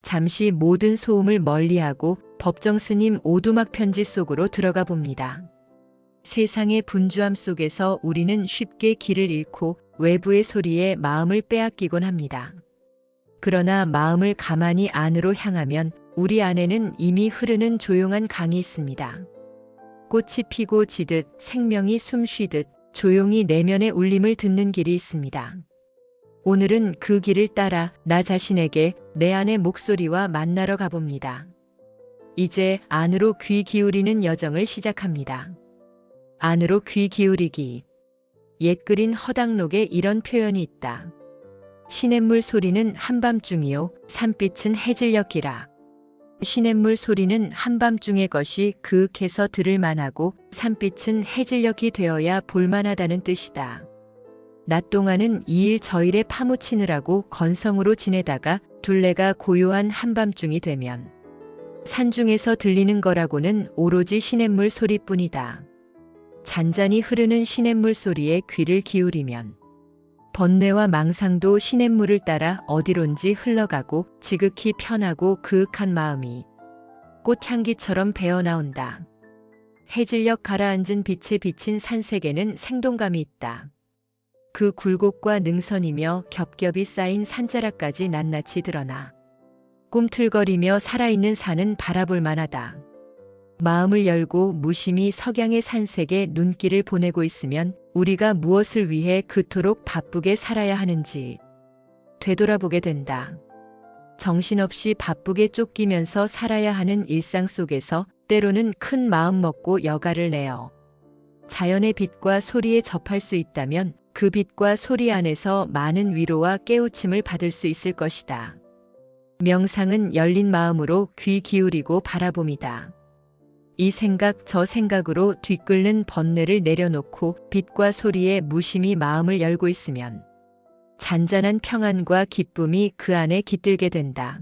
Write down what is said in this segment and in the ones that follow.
잠시 모든 소음을 멀리하고 법정 스님 오두막 편지 속으로 들어가 봅니다. 세상의 분주함 속에서 우리는 쉽게 길을 잃고 외부의 소리에 마음을 빼앗기곤 합니다. 그러나 마음을 가만히 안으로 향하면 우리 안에는 이미 흐르는 조용한 강이 있습니다. 꽃이 피고 지듯 생명이 숨쉬듯 조용히 내면의 울림을 듣는 길이 있습니다. 오늘은 그 길을 따라 나 자신에게 내 안의 목소리와 만나러 가봅니다. 이제 안으로 귀 기울이는 여정을 시작합니다. 안으로 귀 기울이기. 옛 글인 허당록에 이런 표현이 있다. 시냇물 소리는 한밤중이요 산빛은 해질녘이라. 시냇물 소리는 한밤중의 것이 그윽해서 들을 만하고 산빛은 해질녘이 되어야 볼만하다는 뜻이다. 낮 동안은 이일 저일에 파묻히느라고 건성으로 지내다가 둘레가 고요한 한밤중이 되면 산중에서 들리는 거라고는 오로지 시냇물 소리뿐이다. 잔잔히 흐르는 시냇물 소리에 귀를 기울이면 번뇌와 망상도 시냇물을 따라 어디론지 흘러가고 지극히 편하고 그윽한 마음이 꽃향기처럼 배어나온다. 해질녘 가라앉은 빛에 비친 산색에는 생동감이 있다. 그 굴곡과 능선이며 겹겹이 쌓인 산자락까지 낱낱이 드러나 꿈틀거리며 살아있는 산은 바라볼 만하다. 마음을 열고 무심히 석양의 산색에 눈길을 보내고 있으면 우리가 무엇을 위해 그토록 바쁘게 살아야 하는지 되돌아보게 된다. 정신없이 바쁘게 쫓기면서 살아야 하는 일상 속에서 때로는 큰 마음 먹고 여가를 내어 자연의 빛과 소리에 접할 수 있다면 그 빛과 소리 안에서 많은 위로와 깨우침을 받을 수 있을 것이다. 명상은 열린 마음으로 귀 기울이고 바라봄이다. 이 생각 저 생각으로 뒤끓는 번뇌를 내려놓고 빛과 소리에 무심히 마음을 열고 있으면 잔잔한 평안과 기쁨이 그 안에 깃들게 된다.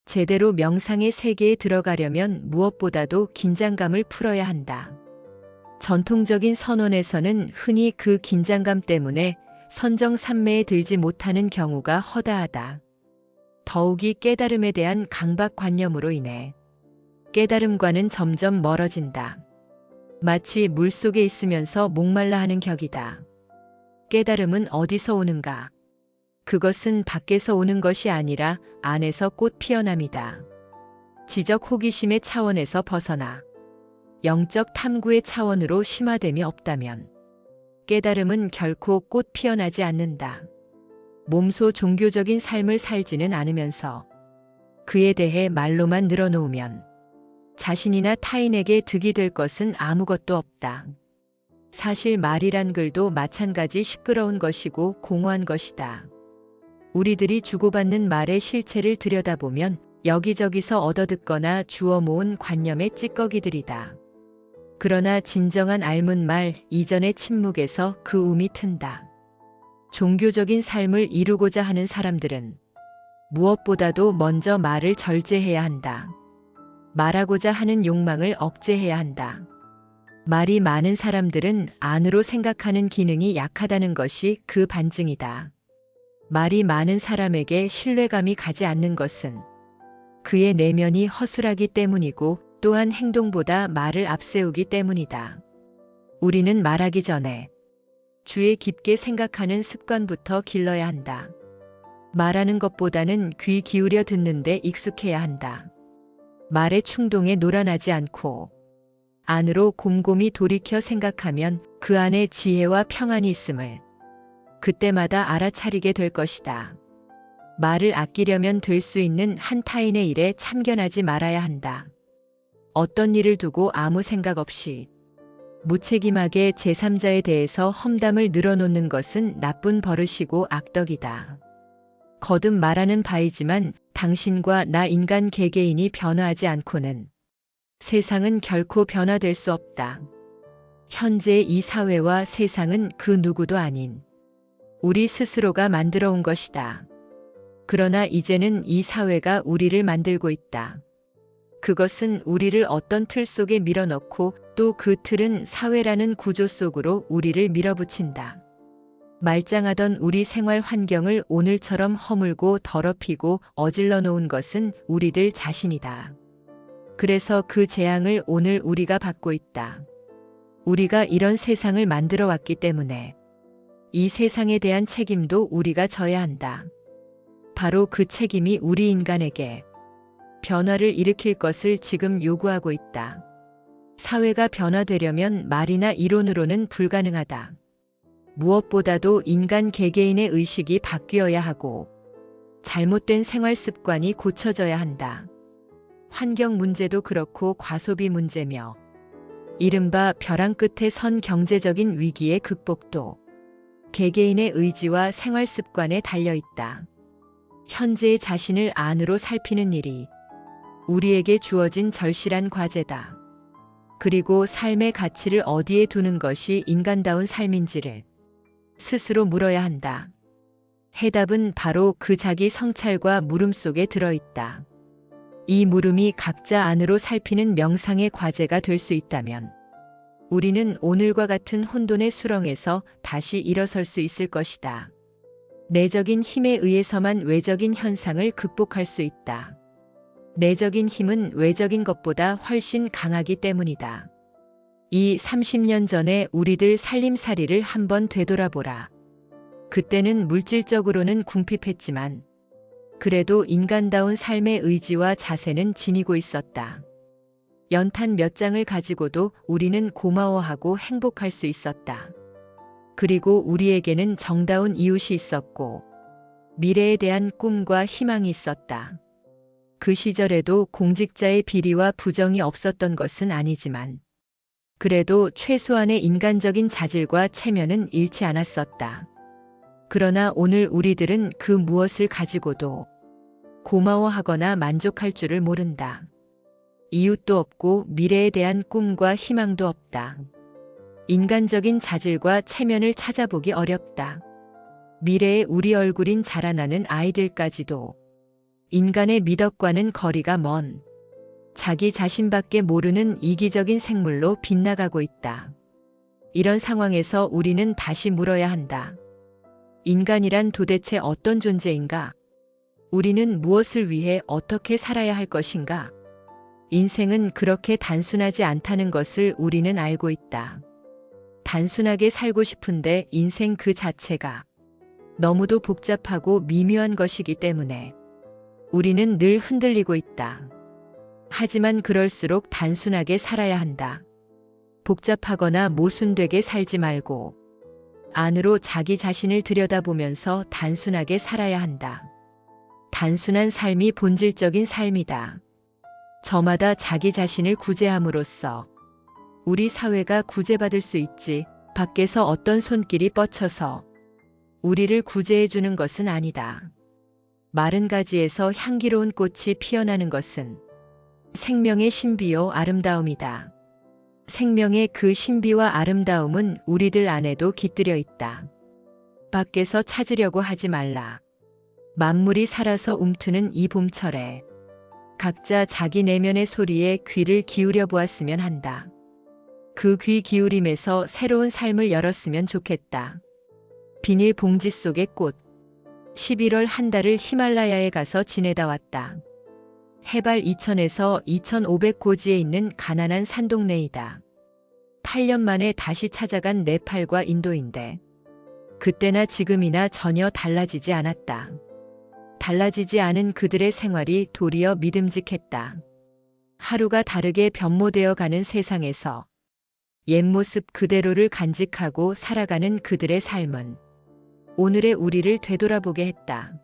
제대로 명상의 세계에 들어가려면 무엇보다도 긴장감을 풀어야 한다. 전통적인 선원에서는 흔히 그 긴장감 때문에 선정산매에 들지 못하는 경우가 허다하다. 더욱이 깨달음에 대한 강박관념으로 인해 깨달음과는 점점 멀어진다. 마치 물속에 있으면서 목말라 하는 격이다. 깨달음은 어디서 오는가? 그것은 밖에서 오는 것이 아니라 안에서 꽃 피어남이다. 지적 호기심의 차원에서 벗어나 영적 탐구의 차원으로 심화됨이 없다면 깨달음은 결코 꽃 피어나지 않는다. 몸소 종교적인 삶을 살지는 않으면서 그에 대해 말로만 늘어놓으면 자신이나 타인에게 득이 될 것은 아무것도 없다. 사실 말이란 글도 마찬가지 시끄러운 것이고 공허한 것이다. 우리들이 주고받는 말의 실체를 들여다보면 여기저기서 얻어듣거나 주워 모은 관념의 찌꺼기들이다. 그러나 진정한 앓문 말 이전의 침묵에서 그 um이 튼다. 종교적인 삶을 이루고자 하는 사람들은 무엇보다도 먼저 말을 절제해야 한다. 말하고자 하는 욕망을 억제해야 한다. 말이 많은 사람들은 안으로 생각하는 기능이 약하다는 것이 그 반증이다. 말이 많은 사람에게 신뢰감이 가지 않는 것은 그의 내면이 허술하기 때문이고 또한 행동보다 말을 앞세우기 때문이다. 우리는 말하기 전에 주에 깊게 생각하는 습관부터 길러야 한다. 말하는 것보다는 귀 기울여 듣는 데 익숙해야 한다. 말의 충동에 놀아나지 않고 안으로 곰곰이 돌이켜 생각하면 그 안에 지혜와 평안이 있음을 그때마다 알아차리게 될 것이다. 말을 아끼려면 될 수 있는 한 타인의 일에 참견하지 말아야 한다. 어떤 일을 두고 아무 생각 없이 무책임하게 제3자에 대해서 험담을 늘어놓는 것은 나쁜 버릇이고 악덕이다. 거듭 말하는 바이지만 당신과 나 인간 개개인이 변화하지 않고는 세상은 결코 변화될 수 없다. 현재 이 사회와 세상은 그 누구도 아닌 우리 스스로가 만들어 온 것이다. 그러나 이제는 이 사회가 우리를 만들고 있다. 그것은 우리를 어떤 틀 속에 밀어넣고 또 그 틀은 사회라는 구조 속으로 우리를 밀어붙인다. 말짱하던 우리 생활 환경을 오늘처럼 허물고 더럽히고 어질러 놓은 것은 우리들 자신이다. 그래서 그 재앙을 오늘 우리가 받고 있다. 우리가 이런 세상을 만들어 왔기 때문에 이 세상에 대한 책임도 우리가 져야 한다. 바로 그 책임이 우리 인간에게 변화를 일으킬 것을 지금 요구하고 있다. 사회가 변화되려면 말이나 이론으로는 불가능하다. 무엇보다도 인간 개개인의 의식이 바뀌어야 하고 잘못된 생활 습관이 고쳐져야 한다. 환경 문제도 그렇고 과소비 문제며 이른바 벼랑 끝에 선 경제적인 위기의 극복도 개개인의 의지와 생활 습관에 달려 있다. 현재의 자신을 안으로 살피는 일이 우리에게 주어진 절실한 과제다. 그리고 삶의 가치를 어디에 두는 것이 인간다운 삶인지를 스스로 물어야 한다. 해답은 바로 그 자기 성찰과 물음 속에 들어있다. 이 물음이 각자 안으로 살피는 명상의 과제가 될 수 있다면 우리는 오늘과 같은 혼돈의 수렁에서 다시 일어설 수 있을 것이다. 내적인 힘에 의해서만 외적인 현상을 극복할 수 있다. 내적인 힘은 외적인 것보다 훨씬 강하기 때문이다. 이 30년 전에 우리들 살림살이를 한번 되돌아보라. 그때는 물질적으로는 궁핍했지만 그래도 인간다운 삶의 의지와 자세는 지니고 있었다. 연탄 몇 장을 가지고도 우리는 고마워하고 행복할 수 있었다. 그리고 우리에게는 정다운 이웃이 있었고 미래에 대한 꿈과 희망이 있었다. 그 시절에도 공직자의 비리와 부정이 없었던 것은 아니지만 그래도 최소한의 인간적인 자질과 체면은 잃지 않았었다. 그러나 오늘 우리들은 그 무엇을 가지고도 고마워하거나 만족할 줄을 모른다. 이웃도 없고 미래에 대한 꿈과 희망도 없다. 인간적인 자질과 체면을 찾아보기 어렵다. 미래에 우리 얼굴인 자라나는 아이들까지도 인간의 미덕과는 거리가 먼 자기 자신밖에 모르는 이기적인 생물로 빗나가고 있다. 이런 상황에서 우리는 다시 물어야 한다. 인간이란 도대체 어떤 존재인가? 우리는 무엇을 위해 어떻게 살아야 할 것인가? 인생은 그렇게 단순하지 않다는 것을 우리는 알고 있다. 단순하게 살고 싶은데 인생 그 자체가 너무도 복잡하고 미묘한 것이기 때문에 우리는 늘 흔들리고 있다. 하지만 그럴수록 단순하게 살아야 한다. 복잡하거나 모순되게 살지 말고 안으로 자기 자신을 들여다보면서 단순하게 살아야 한다. 단순한 삶이 본질적인 삶이다. 저마다 자기 자신을 구제함으로써 우리 사회가 구제받을 수 있지, 밖에서 어떤 손길이 뻗쳐서 우리를 구제해 주는 것은 아니다. 마른 가지에서 향기로운 꽃이 피어나는 것은 생명의 신비요 아름다움이다. 생명의 그 신비와 아름다움은 우리들 안에도 깃들여 있다. 밖에서 찾으려고 하지 말라. 만물이 살아서 움트는 이 봄철에 각자 자기 내면의 소리에 귀를 기울여 보았으면 한다. 그 귀 기울임에서 새로운 삶을 열었으면 좋겠다. 비닐 봉지 속의 꽃. 11월 한 달을 히말라야에 가서 지내다 왔다. 해발 2000에서 2500고지에 있는 가난한 산동네이다. 8년 만에 다시 찾아간 네팔과 인도인데 그때나 지금이나 전혀 달라지지 않았다. 달라지지 않은 그들의 생활이 도리어 믿음직했다. 하루가 다르게 변모되어 가는 세상에서 옛 모습 그대로를 간직하고 살아가는 그들의 삶은 오늘의 우리를 되돌아보게 했다.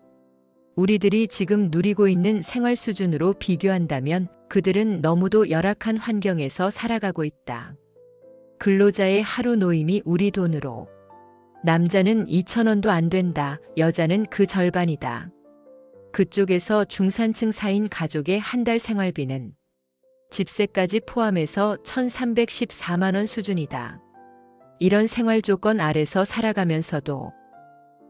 우리들이 지금 누리고 있는 생활 수준으로 비교한다면 그들은 너무도 열악한 환경에서 살아가고 있다. 근로자의 하루 노임이 우리 돈으로 남자는 2,000원도 안 된다. 여자는 그 절반이다. 그쪽에서 중산층 사인 가족의 한 달 생활비는 집세까지 포함해서 1,314만 원 수준이다. 이런 생활 조건 아래서 살아가면서도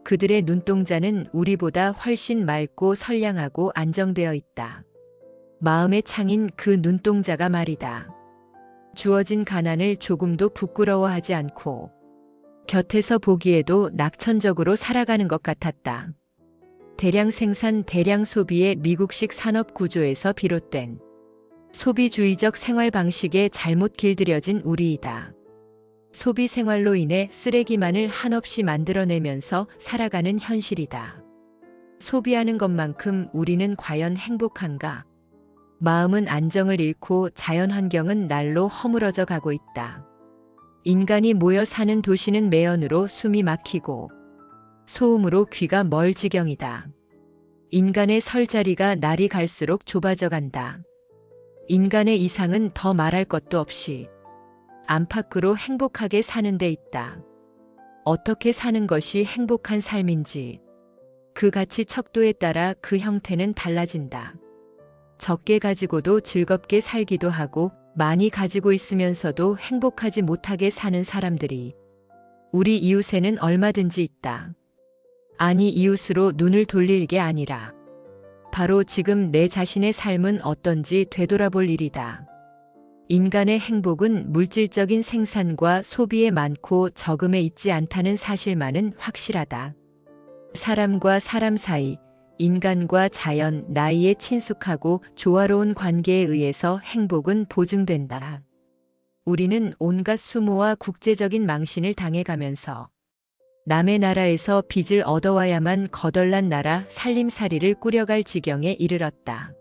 그들의 눈동자는 우리보다 훨씬 맑고 선량하고 안정되어 있다. 마음의 창인 그 눈동자가 말이다. 주어진 가난을 조금도 부끄러워하지 않고 곁에서 보기에도 낙천적으로 살아가는 것 같았다. 대량 생산, 대량 소비의 미국식 산업 구조에서 비롯된 소비주의적 생활 방식에 잘못 길들여진 우리이다. 소비 생활로 인해 쓰레기만을 한없이 만들어내면서 살아가는 현실이다. 소비하는 것만큼 우리는 과연 행복한가? 마음은 안정을 잃고 자연 환경은 날로 허물어져 가고 있다. 인간이 모여 사는 도시는 매연으로 숨이 막히고 소음으로 귀가 멀 지경이다. 인간의 설 자리가 날이 갈수록 좁아져 간다. 인간의 이상은 더 말할 것도 없이 안팎으로 행복하게 사는 데 있다. 어떻게 사는 것이 행복한 삶인지 그 가치 척도에 따라 그 형태는 달라진다. 적게 가지고도 즐겁게 살기도 하고 많이 가지고 있으면서도 행복하지 못하게 사는 사람들이 우리 이웃에는 얼마든지 있다. 아니, 이웃으로 눈을 돌릴 게 아니라 바로 지금 내 자신의 삶은 어떤지 되돌아볼 일이다. 인간의 행복은 물질적인 생산과 소비에 많고 적음에 있지 않다는 사실만은 확실하다. 사람과 사람 사이, 인간과 자연, 나이에 친숙하고 조화로운 관계에 의해서 행복은 보증된다. 우리는 온갖 수모와 국제적인 망신을 당해가면서 남의 나라에서 빚을 얻어와야만 거덜난 나라 살림살이를 꾸려갈 지경에 이르렀다.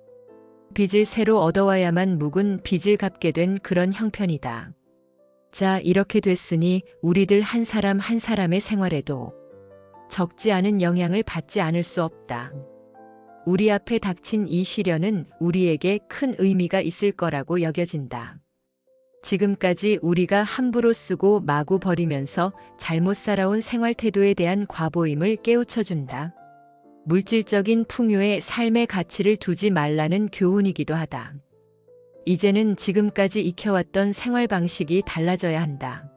빚을 새로 얻어와야만 묵은 빚을 갚게 된 그런 형편이다. 자, 이렇게 됐으니 우리들 한 사람 한 사람의 생활에도 적지 않은 영향을 받지 않을 수 없다. 우리 앞에 닥친 이 시련은 우리에게 큰 의미가 있을 거라고 여겨진다. 지금까지 우리가 함부로 쓰고 마구 버리면서 잘못 살아온 생활 태도에 대한 과보임을 깨우쳐준다. 물질적인 풍요에 삶의 가치를 두지 말라는 교훈이기도 하다. 이제는 지금까지 익혀왔던 생활 방식이 달라져야 한다.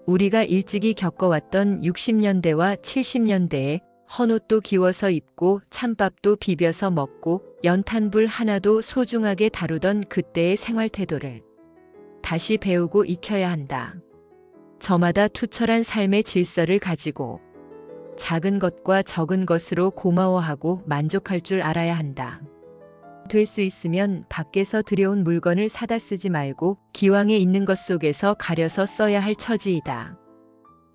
우리가 일찍이 겪어왔던 60년대와 70년대에 헌옷도 기워서 입고 찬밥도 비벼서 먹고 연탄불 하나도 소중하게 다루던 그때의 생활 태도를 다시 배우고 익혀야 한다. 저마다 투철한 삶의 질서를 가지고 작은 것과 적은 것으로 고마워하고 만족할 줄 알아야 한다. 될 수 있으면 밖에서 들여온 물건을 사다 쓰지 말고 기왕에 있는 것 속에서 가려서 써야 할 처지이다.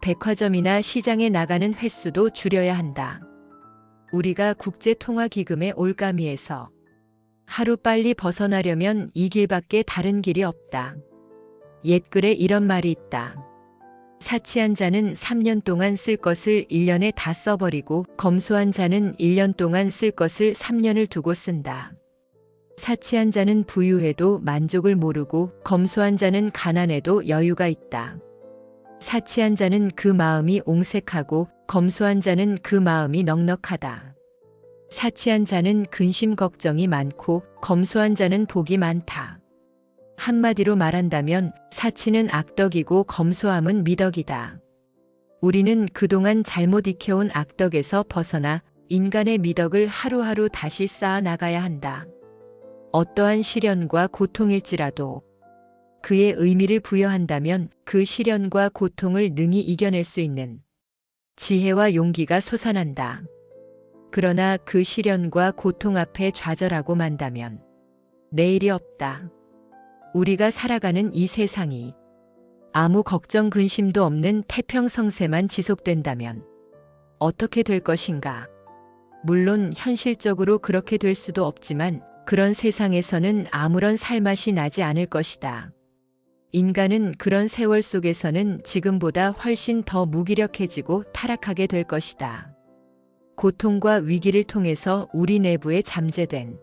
백화점이나 시장에 나가는 횟수도 줄여야 한다. 우리가 국제통화기금의 올가미에서 하루빨리 벗어나려면 이 길밖에 다른 길이 없다. 옛글에 이런 말이 있다. 사치한 자는 3년 동안 쓸 것을 1년에 다 써버리고 검소한 자는 1년 동안 쓸 것을 3년을 두고 쓴다. 사치한 자는 부유해도 만족을 모르고 검소한 자는 가난해도 여유가 있다. 사치한 자는 그 마음이 옹색하고 검소한 자는 그 마음이 넉넉하다. 사치한 자는 근심 걱정이 많고 검소한 자는 복이 많다. 한마디로 말한다면 사치는 악덕이고 검소함은 미덕이다. 우리는 그동안 잘못 익혀온 악덕에서 벗어나 인간의 미덕을 하루하루 다시 쌓아 나가야 한다. 어떠한 시련과 고통일지라도 그의 의미를 부여한다면 그 시련과 고통을 능히 이겨낼 수 있는 지혜와 용기가 솟아난다. 그러나 그 시련과 고통 앞에 좌절하고 만다면 내일이 없다. 우리가 살아가는 이 세상이 아무 걱정 근심도 없는 태평성세만 지속된다면 어떻게 될 것인가? 물론 현실적으로 그렇게 될 수도 없지만 그런 세상에서는 아무런 살맛이 나지 않을 것이다. 인간은 그런 세월 속에서는 지금보다 훨씬 더 무기력해지고 타락하게 될 것이다. 고통과 위기를 통해서 우리 내부에 잠재된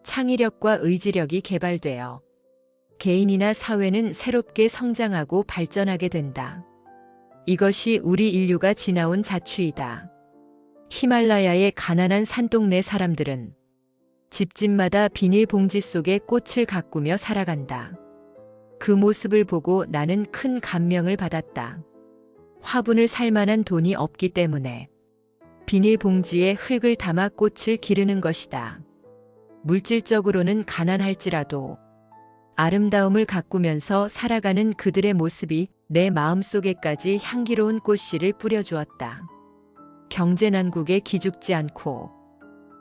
창의력과 의지력이 개발되어 개인이나 사회는 새롭게 성장하고 발전하게 된다. 이것이 우리 인류가 지나온 자취이다. 히말라야의 가난한 산동네 사람들은 집집마다 비닐봉지 속에 꽃을 가꾸며 살아간다. 그 모습을 보고 나는 큰 감명을 받았다. 화분을 살 만한 돈이 없기 때문에 비닐봉지에 흙을 담아 꽃을 기르는 것이다. 물질적으로는 가난할지라도 아름다움을 가꾸면서 살아가는 그들의 모습이 내 마음속에까지 향기로운 꽃씨를 뿌려주었다. 경제난국에 기죽지 않고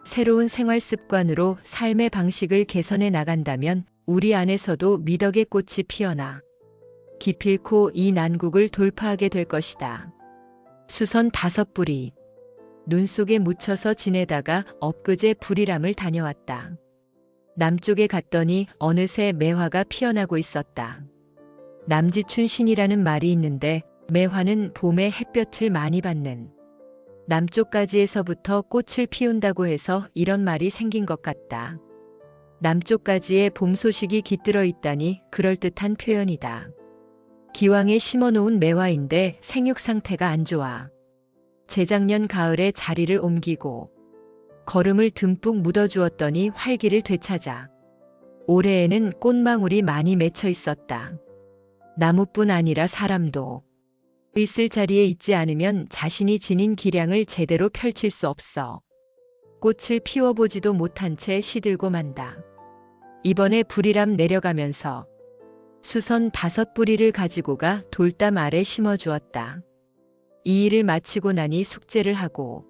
새로운 생활 습관으로 삶의 방식을 개선해 나간다면 우리 안에서도 미덕의 꽃이 피어나 기필코 이 난국을 돌파하게 될 것이다. 수선 5뿌리. 눈 속에 묻혀서 지내다가 엊그제 불이람을 다녀왔다. 남쪽에 갔더니 어느새 매화가 피어나고 있었다. 남지춘신이라는 말이 있는데 매화는 봄에 햇볕을 많이 받는 남쪽가지에서부터 꽃을 피운다고 해서 이런 말이 생긴 것 같다. 남쪽가지에 봄 소식이 깃들어 있다니 그럴듯한 표현이다. 기왕에 심어놓은 매화인데 생육 상태가 안 좋아. 재작년 가을에 자리를 옮기고 거름을 듬뿍 묻어주었더니 활기를 되찾아 올해에는 꽃망울이 많이 맺혀 있었다. 나무뿐 아니라 사람도 있을 자리에 있지 않으면 자신이 지닌 기량을 제대로 펼칠 수 없어. 꽃을 피워보지도 못한 채 시들고 만다. 이번에 불이람 내려가면서 수선 5뿌리를 가지고 가 돌담 아래 심어주었다. 이 일을 마치고 나니 숙제를 하고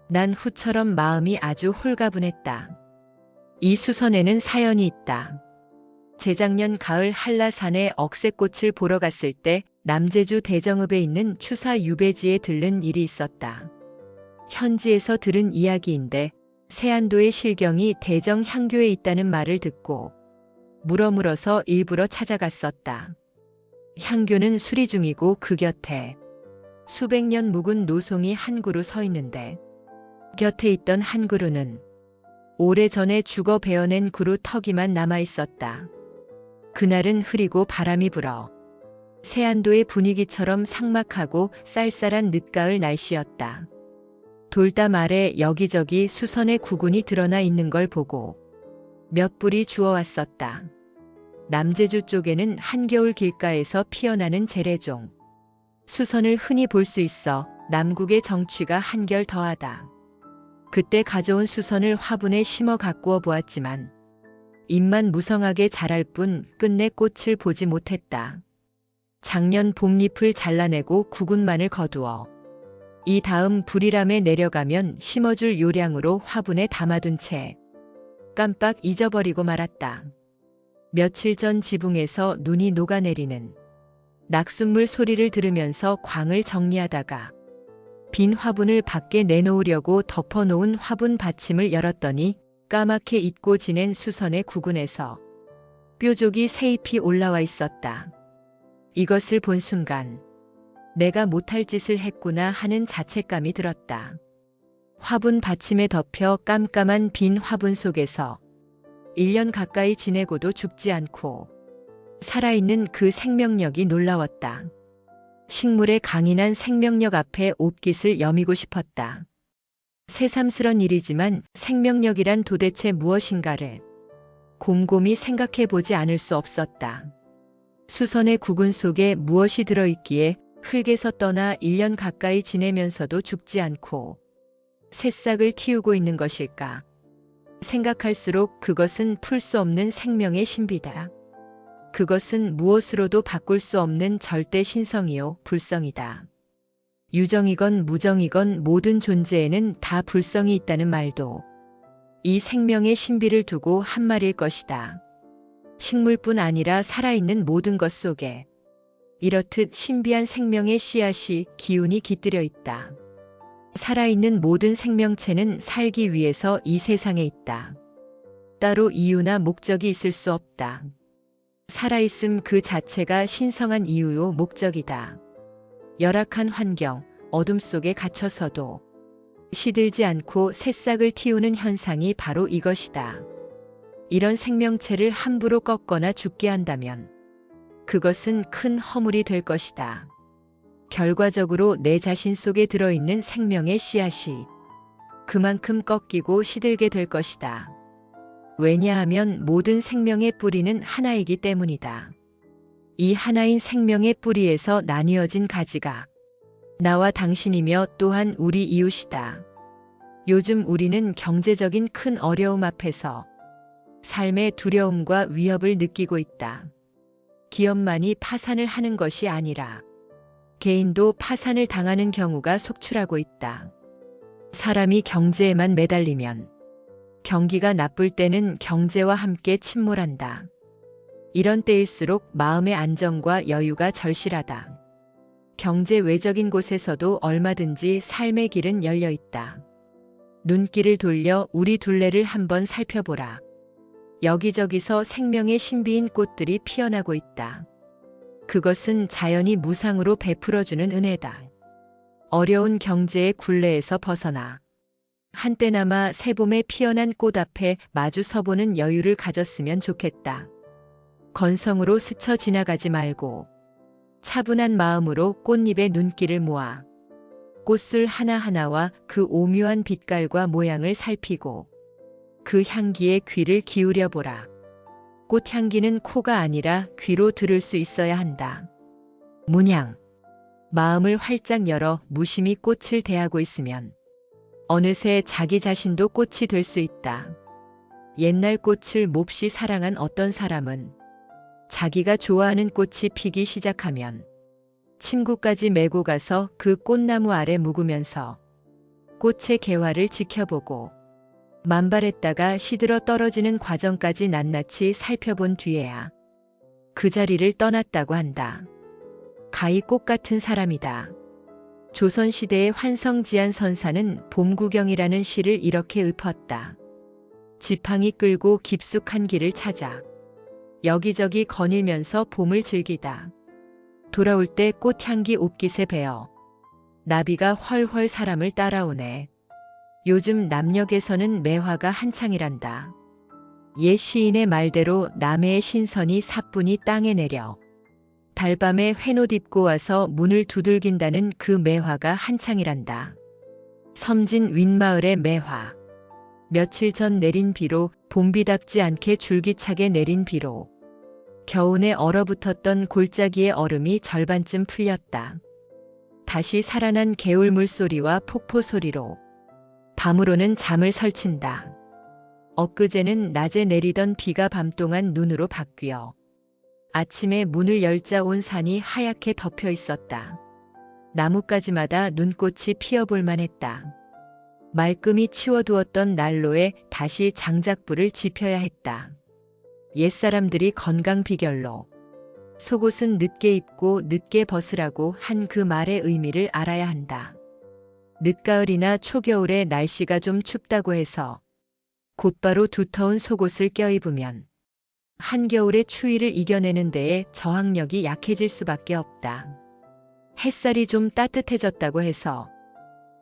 난 후처럼 마음이 아주 홀가분했다. 이 수선에는 사연이 있다. 재작년 가을 한라산에 억새꽃을 보러 갔을 때 남제주 대정읍에 있는 추사 유배지에 들른 일이 있었다. 현지에서 들은 이야기인데 세안도의 실경이 대정 향교에 있다는 말을 듣고 물어물어서 일부러 찾아갔었다. 향교는 수리 중이고 그 곁에 수백 년 묵은 노송이 한 그루 서 있는데 곁에 있던 한 그루는 오래전에 죽어 베어낸 그루 턱이만 남아 있었다. 그날은 흐리고 바람이 불어 세안도의 분위기처럼 삭막하고 쌀쌀한 늦가을 날씨였다. 돌담 아래 여기저기 수선의 구근이 드러나 있는 걸 보고 몇 뿌리 주워왔었다. 남제주 쪽에는 한겨울 길가에서 피어나는 재래종 수선을 흔히 볼 수 있어 남국의 정취가 한결 더하다. 그때 가져온 수선을 화분에 심어 가꾸어 보았지만 잎만 무성하게 자랄 뿐 끝내 꽃을 보지 못했다. 작년 봄잎을 잘라내고 구근만을 거두어 이 다음 불이람에 내려가면 심어줄 요량으로 화분에 담아둔 채 깜빡 잊어버리고 말았다. 며칠 전 지붕에서 눈이 녹아내리는 낙숫물 소리를 들으면서 광을 정리하다가 빈 화분을 밖에 내놓으려고 덮어놓은 화분 받침을 열었더니 까맣게 잊고 지낸 수선의 구근에서 뾰족이 새잎이 올라와 있었다. 이것을 본 순간 내가 못할 짓을 했구나 하는 자책감이 들었다. 화분 받침에 덮여 깜깜한 빈 화분 속에서 1년 가까이 지내고도 죽지 않고 살아있는 그 생명력이 놀라웠다. 식물의 강인한 생명력 앞에 옷깃을 여미고 싶었다. 새삼스런 일이지만 생명력이란 도대체 무엇인가를 곰곰이 생각해 보지 않을 수 없었다. 수선의 구근 속에 무엇이 들어있기에 흙에서 떠나 1년 가까이 지내면서도 죽지 않고 새싹을 틔우고 있는 것일까? 생각할수록 그것은 풀 수 없는 생명의 신비다. 그것은 무엇으로도 바꿀 수 없는 절대 신성이요 불성이다. 유정이건 무정이건 모든 존재에는 다 불성이 있다는 말도 이 생명의 신비를 두고 한 말일 것이다. 식물뿐 아니라 살아있는 모든 것 속에 이렇듯 신비한 생명의 씨앗이 기운이 깃들여 있다. 살아있는 모든 생명체는 살기 위해서 이 세상에 있다. 따로 이유나 목적이 있을 수 없다. 살아있음 그 자체가 신성한 이유요 목적이다. 열악한 환경, 어둠 속에 갇혀서도 시들지 않고 새싹을 틔우는 현상이 바로 이것이다. 이런 생명체를 함부로 꺾거나 죽게 한다면 그것은 큰 허물이 될 것이다. 결과적으로 내 자신 속에 들어있는 생명의 씨앗이 그만큼 꺾이고 시들게 될 것이다. 왜냐하면 모든 생명의 뿌리는 하나이기 때문이다. 이 하나인 생명의 뿌리에서 나뉘어진 가지가 나와 당신이며 또한 우리 이웃이다. 요즘 우리는 경제적인 큰 어려움 앞에서 삶의 두려움과 위협을 느끼고 있다. 기업만이 파산을 하는 것이 아니라 개인도 파산을 당하는 경우가 속출하고 있다. 사람이 경제에만 매달리면 경기가 나쁠 때는 경제와 함께 침몰한다. 이런 때일수록 마음의 안정과 여유가 절실하다. 경제 외적인 곳에서도 얼마든지 삶의 길은 열려 있다. 눈길을 돌려 우리 둘레를 한번 살펴보라. 여기저기서 생명의 신비인 꽃들이 피어나고 있다. 그것은 자연이 무상으로 베풀어주는 은혜다. 어려운 경제의 굴레에서 벗어나 한때나마 새봄에 피어난 꽃 앞에 마주 서보는 여유를 가졌으면 좋겠다. 건성으로 스쳐 지나가지 말고 차분한 마음으로 꽃잎의 눈길을 모아 꽃술 하나하나와 그 오묘한 빛깔과 모양을 살피고 그 향기에 귀를 기울여 보라. 꽃향기는 코가 아니라 귀로 들을 수 있어야 한다. 문양. 마음을 활짝 열어 무심히 꽃을 대하고 있으면 어느새 자기 자신도 꽃이 될 수 있다. 옛날 꽃을 몹시 사랑한 어떤 사람은 자기가 좋아하는 꽃이 피기 시작하면 침구까지 메고 가서 그 꽃나무 아래 묵으면서 꽃의 개화를 지켜보고 만발했다가 시들어 떨어지는 과정까지 낱낱이 살펴본 뒤에야 그 자리를 떠났다고 한다. 가히 꽃 같은 사람이다. 조선시대의 환성지안 선사는 봄구경이라는 시를 이렇게 읊었다. 지팡이 끌고 깊숙한 길을 찾아 여기저기 거닐면서 봄을 즐기다. 돌아올 때 꽃향기 옷깃에 배어 나비가 훨훨 사람을 따라오네. 요즘 남녘에서는 매화가 한창이란다. 옛 시인의 말대로 남해의 신선이 사뿐히 땅에 내려 달밤에 회옷 입고 와서 문을 두들긴다는 그 매화가 한창이란다. 섬진 윗마을의 매화. 며칠 전 내린 비로 봄비답지 않게 줄기차게 내린 비로 겨우내 얼어붙었던 골짜기의 얼음이 절반쯤 풀렸다. 다시 살아난 개울 물소리와 폭포 소리로 밤으로는 잠을 설친다. 엊그제는 낮에 내리던 비가 밤동안 눈으로 바뀌어 아침에 문을 열자 온 산이 하얗게 덮여 있었다. 나뭇가지마다 눈꽃이 피어볼 만했다. 말끔히 치워두었던 난로에 다시 장작불을 지펴야 했다. 옛사람들이 건강 비결로 속옷은 늦게 입고 늦게 벗으라고 한 그 말의 의미를 알아야 한다. 늦가을이나 초겨울에 날씨가 좀 춥다고 해서 곧바로 두터운 속옷을 껴입으면 한겨울의 추위를 이겨내는 데에 저항력이 약해질 수밖에 없다. 햇살이 좀 따뜻해졌다고 해서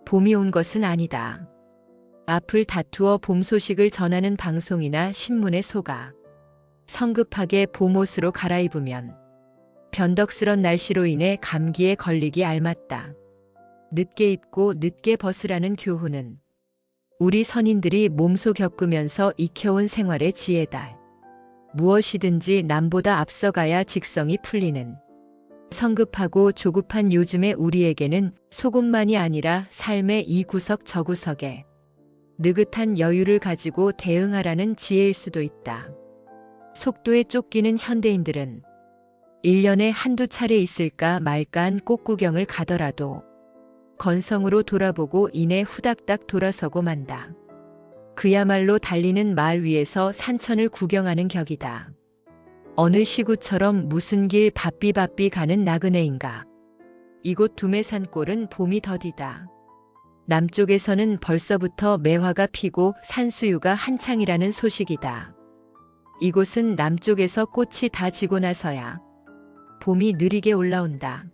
봄이 온 것은 아니다. 앞을 다투어 봄 소식을 전하는 방송이나 신문에 속아 성급하게 봄옷으로 갈아입으면 변덕스런 날씨로 인해 감기에 걸리기 알맞다. 늦게 입고 늦게 벗으라는 교훈은 우리 선인들이 몸소 겪으면서 익혀온 생활의 지혜다. 무엇이든지 남보다 앞서가야 직성이 풀리는 성급하고 조급한 요즘의 우리에게는 속옷만이 아니라 삶의 이 구석 저 구석에 느긋한 여유를 가지고 대응하라는 지혜일 수도 있다. 속도에 쫓기는 현대인들은 1년에 한두 차례 있을까 말까한 꽃구경을 가더라도 건성으로 돌아보고 이내 후닥닥 돌아서고 만다. 그야말로 달리는 말 위에서 산천을 구경하는 격이다. 어느 시구처럼 무슨 길 바삐바삐 가는 나그네인가. 이곳 두메산골은 봄이 더디다. 남쪽에서는 벌써부터 매화가 피고 산수유가 한창이라는 소식이다. 이곳은 남쪽에서 꽃이 다 지고 나서야 봄이 느리게 올라온다.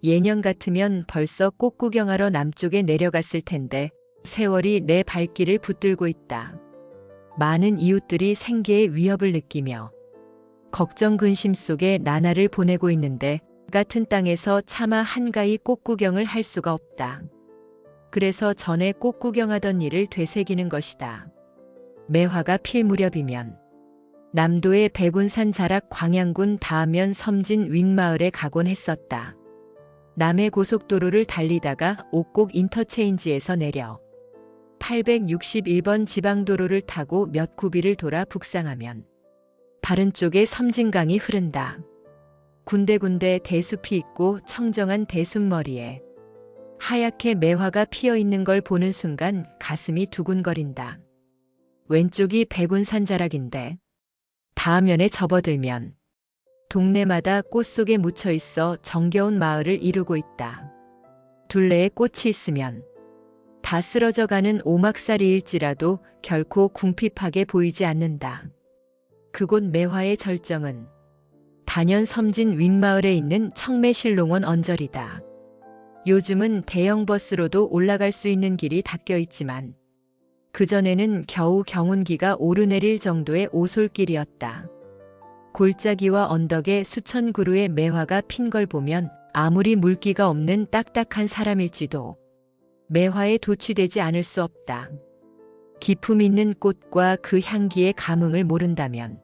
예년 같으면 벌써 꽃 구경하러 남쪽에 내려갔을 텐데 세월이 내 발길을 붙들고 있다. 많은 이웃들이 생계의 위협을 느끼며 걱정 근심 속에 나날을 보내고 있는데 같은 땅에서 차마 한가히 꽃 구경을 할 수가 없다. 그래서 전에 꽃 구경하던 일을 되새기는 것이다. 매화가 필 무렵이면 남도의 백운산 자락 광양군 다하면 섬진 윗마을에 가곤 했었다. 남해 고속도로를 달리다가 옥곡 인터체인지에서 내려 861번 지방도로를 타고 몇 구비를 돌아 북상하면 바른 쪽에 섬진강이 흐른다. 군데군데 대숲이 있고 청정한 대숲머리에 하얗게 매화가 피어 있는 걸 보는 순간 가슴이 두근거린다. 왼쪽이 백운산 자락인데 다면에 접어들면 동네마다 꽃 속에 묻혀 있어 정겨운 마을을 이루고 있다. 둘레에 꽃이 있으면 다 쓰러져 가는 오막살이일지라도 결코 궁핍하게 보이지 않는다. 그곳 매화의 절정은 단연 섬진 윗마을에 있는 청매실롱원 언저리다. 요즘은 대형 버스로도 올라갈 수 있는 길이 닦여 있지만 그전에는 겨우 경운기가 오르내릴 정도의 오솔길이었다. 골짜기와 언덕에 수천 그루의 매화가 핀 걸 보면 아무리 물기가 없는 딱딱한 사람일지도 매화에 도취되지 않을 수 없다. 기품 있는 꽃과 그 향기의 감흥을 모른다면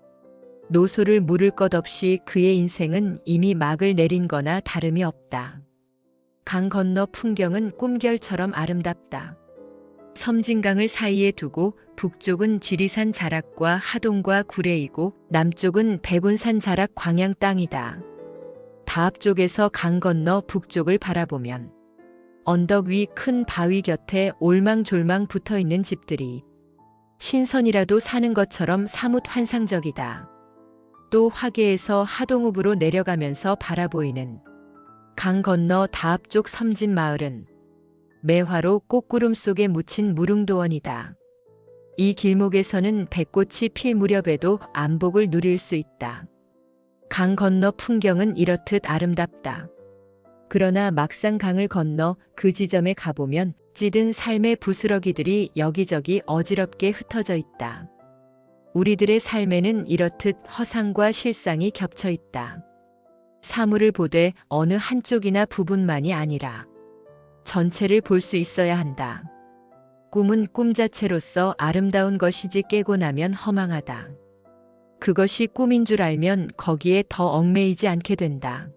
노소를 물을 것 없이 그의 인생은 이미 막을 내린 거나 다름이 없다. 강 건너 풍경은 꿈결처럼 아름답다. 섬진강을 사이에 두고 북쪽은 지리산 자락과 하동과 구례이고 남쪽은 백운산 자락 광양 땅이다. 다압 쪽에서 강 건너 북쪽을 바라보면 언덕 위 큰 바위 곁에 올망졸망 붙어있는 집들이 신선이라도 사는 것처럼 사뭇 환상적이다. 또 화계에서 하동읍으로 내려가면서 바라보이는 강 건너 다압 쪽 섬진 마을은 매화로 꽃구름 속에 묻힌 무릉도원이다. 이 길목에서는 백꽃이 필 무렵에도 안복을 누릴 수 있다. 강 건너 풍경은 이렇듯 아름답다. 그러나 막상 강을 건너 그 지점에 가보면 찌든 삶의 부스러기들이 여기저기 어지럽게 흩어져 있다. 우리들의 삶에는 이렇듯 허상과 실상이 겹쳐 있다. 사물을 보되 어느 한쪽이나 부분만이 아니라 전체를 볼 수 있어야 한다. 꿈은 꿈 자체로서 아름다운 것이지 깨고 나면 허망하다. 그것이 꿈인 줄 알면 거기에 더 얽매이지 않게 된다.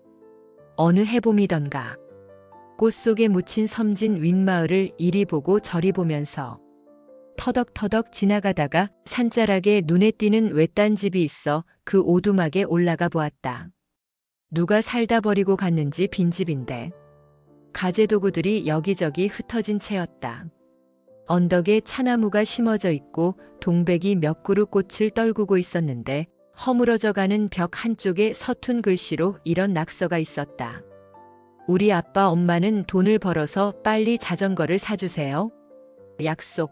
어느 해봄이던가 꽃 속에 묻힌 섬진 윗마을을 이리 보고 저리 보면서 터덕터덕 지나가다가 산자락에 눈에 띄는 외딴 집이 있어 그 오두막에 올라가 보았다. 누가 살다 버리고 갔는지 빈집인데 가재도구들이 여기저기 흩어진 채였다. 언덕에 차나무가 심어져 있고 동백이 몇 그루 꽃을 떨구고 있었는데 허물어져 가는 벽 한쪽에 서툰 글씨로 이런 낙서가 있었다. 우리 아빠 엄마는 돈을 벌어서 빨리 자전거를 사주세요. 약속.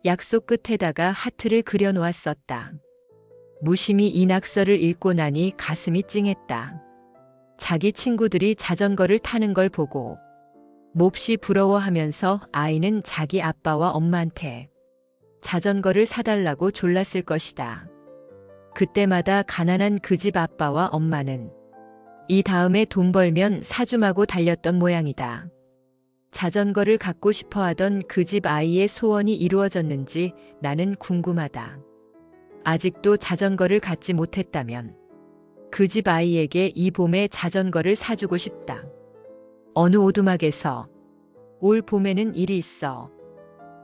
약속 끝에다가 하트를 그려 놓았었다. 무심히 이 낙서를 읽고 나니 가슴이 찡했다. 자기 친구들이 자전거를 타는 걸 보고 몹시 부러워하면서 아이는 자기 아빠와 엄마한테 자전거를 사달라고 졸랐을 것이다. 그때마다 가난한 그 집 아빠와 엄마는 이 다음에 돈 벌면 사주마고 달렸던 모양이다. 자전거를 갖고 싶어 하던 그 집 아이의 소원이 이루어졌는지 나는 궁금하다. 아직도 자전거를 갖지 못했다면 그 집 아이에게 이 봄에 자전거를 사주고 싶다. 어느 오두막에서 올 봄에는 일이 있어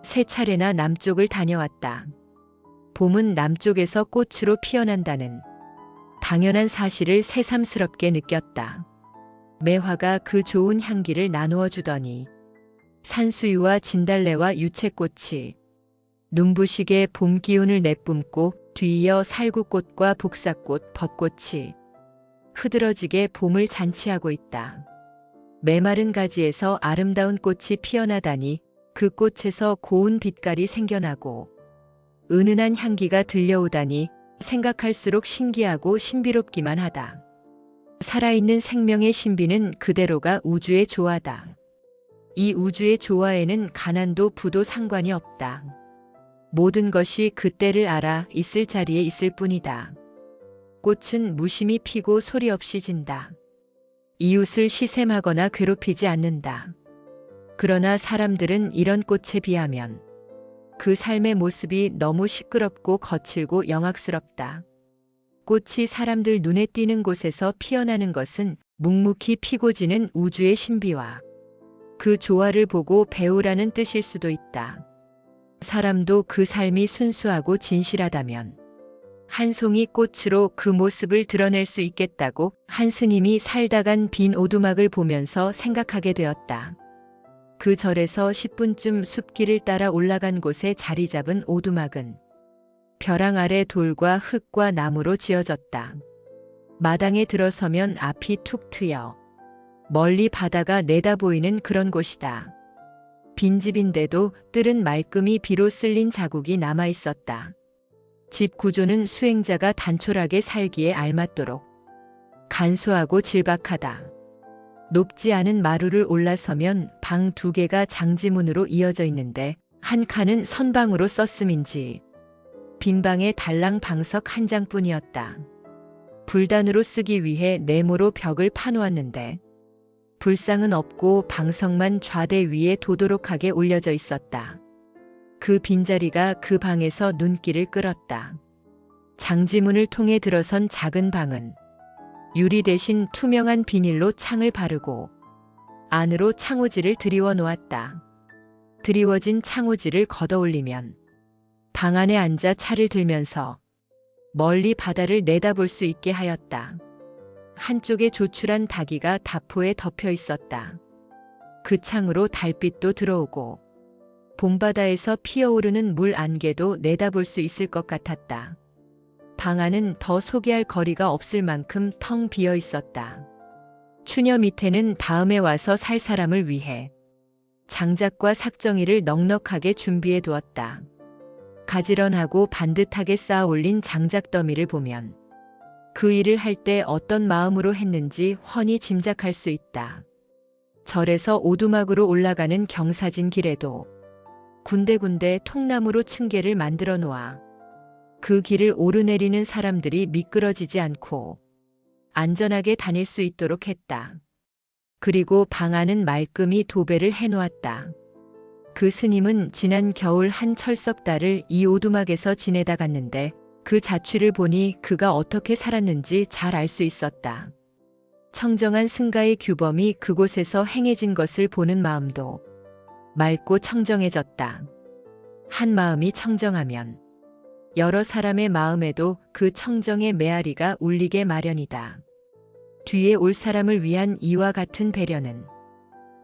세 차례나 남쪽을 다녀왔다. 봄은 남쪽에서 꽃으로 피어난다는 당연한 사실을 새삼스럽게 느꼈다. 매화가 그 좋은 향기를 나누어 주더니 산수유와 진달래와 유채꽃이 눈부시게 봄 기운을 내뿜고 뒤이어 살구꽃과 복사꽃, 벚꽃이 흐드러지게 봄을 잔치하고 있다. 메마른 가지에서 아름다운 꽃이 피어나다니 그 꽃에서 고운 빛깔이 생겨나고 은은한 향기가 들려오다니 생각할수록 신기하고 신비롭기만 하다. 살아있는 생명의 신비는 그대로가 우주의 조화다. 이 우주의 조화에는 가난도 부도 상관이 없다. 모든 것이 그때를 알아 있을 자리에 있을 뿐이다. 꽃은 무심히 피고 소리 없이 진다. 이웃을 시샘하거나 괴롭히지 않는다. 그러나 사람들은 이런 꽃에 비하면 그 삶의 모습이 너무 시끄럽고 거칠고 영악스럽다. 꽃이 사람들 눈에 띄는 곳에서 피어나는 것은 묵묵히 피고 지는 우주의 신비와 그 조화를 보고 배우라는 뜻일 수도 있다. 사람도 그 삶이 순수하고 진실하다면 한 송이 꽃으로 그 모습을 드러낼 수 있겠다고 한 스님이 살다간 빈 오두막을 보면서 생각하게 되었다. 그 절에서 10분쯤 숲길을 따라 올라간 곳에 자리 잡은 오두막은 벼랑 아래 돌과 흙과 나무로 지어졌다. 마당에 들어서면 앞이 툭 트여 멀리 바다가 내다보이는 그런 곳이다. 빈집인데도 뜰은 말끔히 비로 쓸린 자국이 남아 있었다. 집 구조는 수행자가 단촐하게 살기에 알맞도록 간소하고 질박하다. 높지 않은 마루를 올라서면 방 2개가 장지문으로 이어져 있는데 한 칸은 선방으로 썼음인지 빈 방에 달랑 방석 1장뿐이었다. 불단으로 쓰기 위해 네모로 벽을 파놓았는데 불상은 없고 방석만 좌대 위에 도도록하게 올려져 있었다. 그 빈자리가 그 방에서 눈길을 끌었다. 장지문을 통해 들어선 작은 방은 유리 대신 투명한 비닐로 창을 바르고 안으로 창호지를 드리워 놓았다. 드리워진 창호지를 걷어올리면 방 안에 앉아 차를 들면서 멀리 바다를 내다볼 수 있게 하였다. 한쪽에 조출한 다기가 다포에 덮여 있었다. 그 창으로 달빛도 들어오고 봄바다에서 피어오르는 물 안개도 내다볼 수 있을 것 같았다. 방 안은 더 소개할 거리가 없을 만큼 텅 비어 있었다. 추녀 밑에는 다음에 와서 살 사람을 위해 장작과 삭정이를 넉넉하게 준비해 두었다. 가지런하고 반듯하게 쌓아 올린 장작더미를 보면 그 일을 할 때 어떤 마음으로 했는지 훤히 짐작할 수 있다. 절에서 오두막으로 올라가는 경사진 길에도 군데군데 통나무로 층계를 만들어 놓아 그 길을 오르내리는 사람들이 미끄러지지 않고 안전하게 다닐 수 있도록 했다. 그리고 방 안은 말끔히 도배를 해놓았다. 그 스님은 지난 겨울 한 철석달을 이 오두막에서 지내다 갔는데 그 자취를 보니 그가 어떻게 살았는지 잘 알 수 있었다. 청정한 승가의 규범이 그곳에서 행해진 것을 보는 마음도 맑고 청정해졌다. 한 마음이 청정하면 여러 사람의 마음에도 그 청정의 메아리가 울리게 마련이다. 뒤에 올 사람을 위한 이와 같은 배려는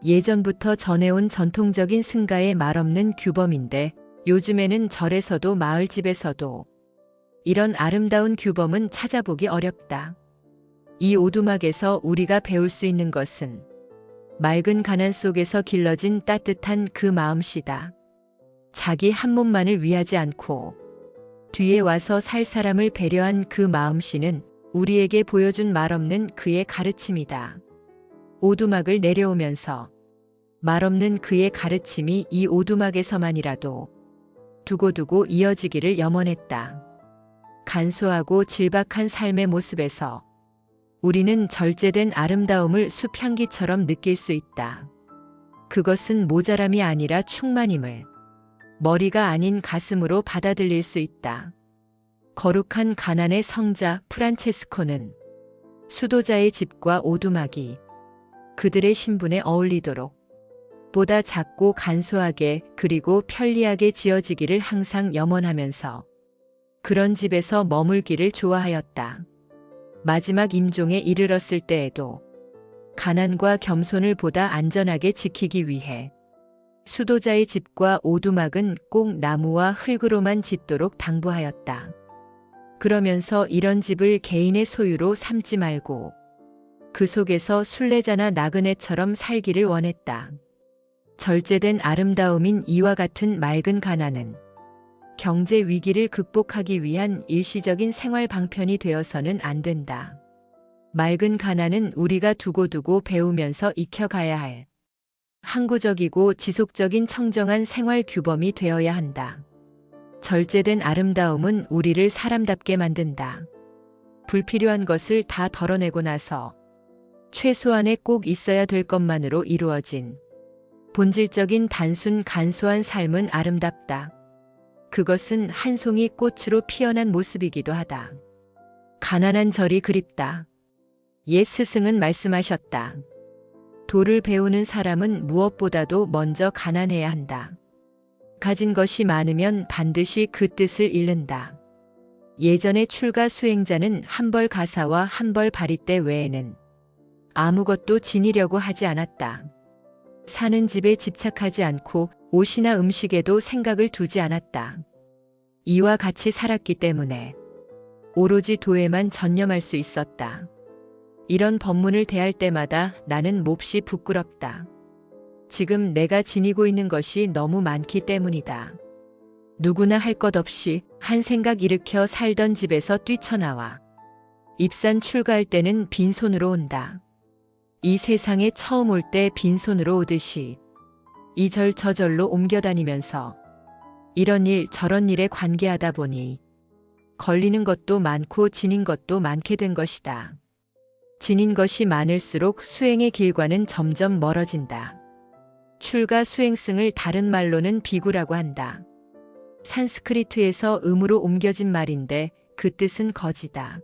예전부터 전해온 전통적인 승가의 말없는 규범인데 요즘에는 절에서도 마을집에서도 이런 아름다운 규범은 찾아보기 어렵다. 이 오두막에서 우리가 배울 수 있는 것은 맑은 가난 속에서 길러진 따뜻한 그 마음씨다. 자기 한 몸만을 위하지 않고 뒤에 와서 살 사람을 배려한 그 마음씨는 우리에게 보여준 말없는 그의 가르침이다. 오두막을 내려오면서 말없는 그의 가르침이 이 오두막에서만이라도 두고두고 이어지기를 염원했다. 간소하고 질박한 삶의 모습에서 우리는 절제된 아름다움을 숲향기처럼 느낄 수 있다. 그것은 모자람이 아니라 충만임을 머리가 아닌 가슴으로 받아들일 수 있다. 거룩한 가난의 성자 프란체스코는 수도자의 집과 오두막이 그들의 신분에 어울리도록 보다 작고 간소하게 그리고 편리하게 지어지기를 항상 염원하면서 그런 집에서 머물기를 좋아하였다. 마지막 임종에 이르렀을 때에도 가난과 겸손을 보다 안전하게 지키기 위해 수도자의 집과 오두막은 꼭 나무와 흙으로만 짓도록 당부하였다. 그러면서 이런 집을 개인의 소유로 삼지 말고 그 속에서 순례자나 나그네처럼 살기를 원했다. 절제된 아름다움인 이와 같은 맑은 가난은 경제 위기를 극복하기 위한 일시적인 생활 방편이 되어서는 안 된다. 맑은 가난은 우리가 두고두고 배우면서 익혀가야 할 항구적이고 지속적인 청정한 생활 규범이 되어야 한다. 절제된 아름다움은 우리를 사람답게 만든다. 불필요한 것을 다 덜어내고 나서 최소한에 꼭 있어야 될 것만으로 이루어진 본질적인 단순 간소한 삶은 아름답다. 그것은 한 송이 꽃으로 피어난 모습이기도 하다. 가난한 절이 그립다. 옛 스승은 말씀하셨다. 도를 배우는 사람은 무엇보다도 먼저 가난해야 한다. 가진 것이 많으면 반드시 그 뜻을 잃는다. 예전의 출가 수행자는 한벌 가사와 한벌 바리떼 외에는 아무것도 지니려고 하지 않았다. 사는 집에 집착하지 않고 옷이나 음식에도 생각을 두지 않았다. 이와 같이 살았기 때문에 오로지 도에만 전념할 수 있었다. 이런 법문을 대할 때마다 나는 몹시 부끄럽다. 지금 내가 지니고 있는 것이 너무 많기 때문이다. 누구나 할 것 없이 한 생각 일으켜 살던 집에서 뛰쳐나와 입산 출가할 때는 빈손으로 온다. 이 세상에 처음 올 때 빈손으로 오듯이 이절 저절로 옮겨다니면서 이런 일 저런 일에 관계하다 보니 걸리는 것도 많고 지닌 것도 많게 된 것이다. 지닌 것이 많을수록 수행의 길과는 점점 멀어진다. 출가 수행승을 다른 말로는 비구라고 한다. 산스크리트에서 음으로 옮겨진 말인데 그 뜻은 거지다.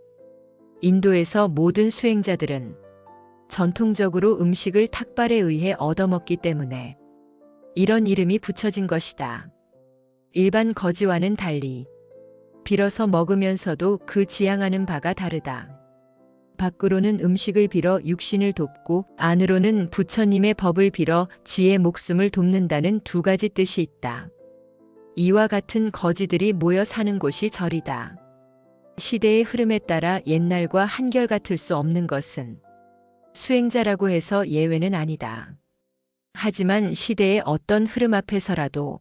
인도에서 모든 수행자들은 전통적으로 음식을 탁발에 의해 얻어먹기 때문에 이런 이름이 붙여진 것이다. 일반 거지와는 달리 빌어서 먹으면서도 그 지향하는 바가 다르다. 밖으로는 음식을 빌어 육신을 돕고 안으로는 부처님의 법을 빌어 지의 목숨을 돕는다는 두 가지 뜻이 있다. 이와 같은 거지들이 모여 사는 곳이 절이다. 시대의 흐름에 따라 옛날과 한결같을 수 없는 것은 수행자라고 해서 예외는 아니다. 하지만 시대의 어떤 흐름 앞에서라도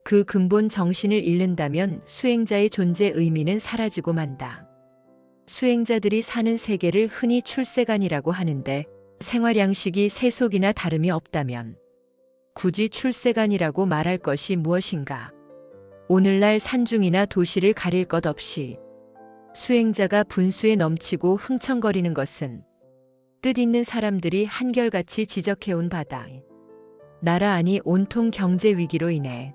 그 근본 정신을 잃는다면 수행자의 존재 의미는 사라지고 만다. 수행자들이 사는 세계를 흔히 출세관이라고 하는데 생활 양식이 세속이나 다름이 없다면 굳이 출세관이라고 말할 것이 무엇인가? 오늘날 산중이나 도시를 가릴 것 없이 수행자가 분수에 넘치고 흥청거리는 것은 뜻있는 사람들이 한결같이 지적해온 바다. 나라 아니 온통 경제 위기로 인해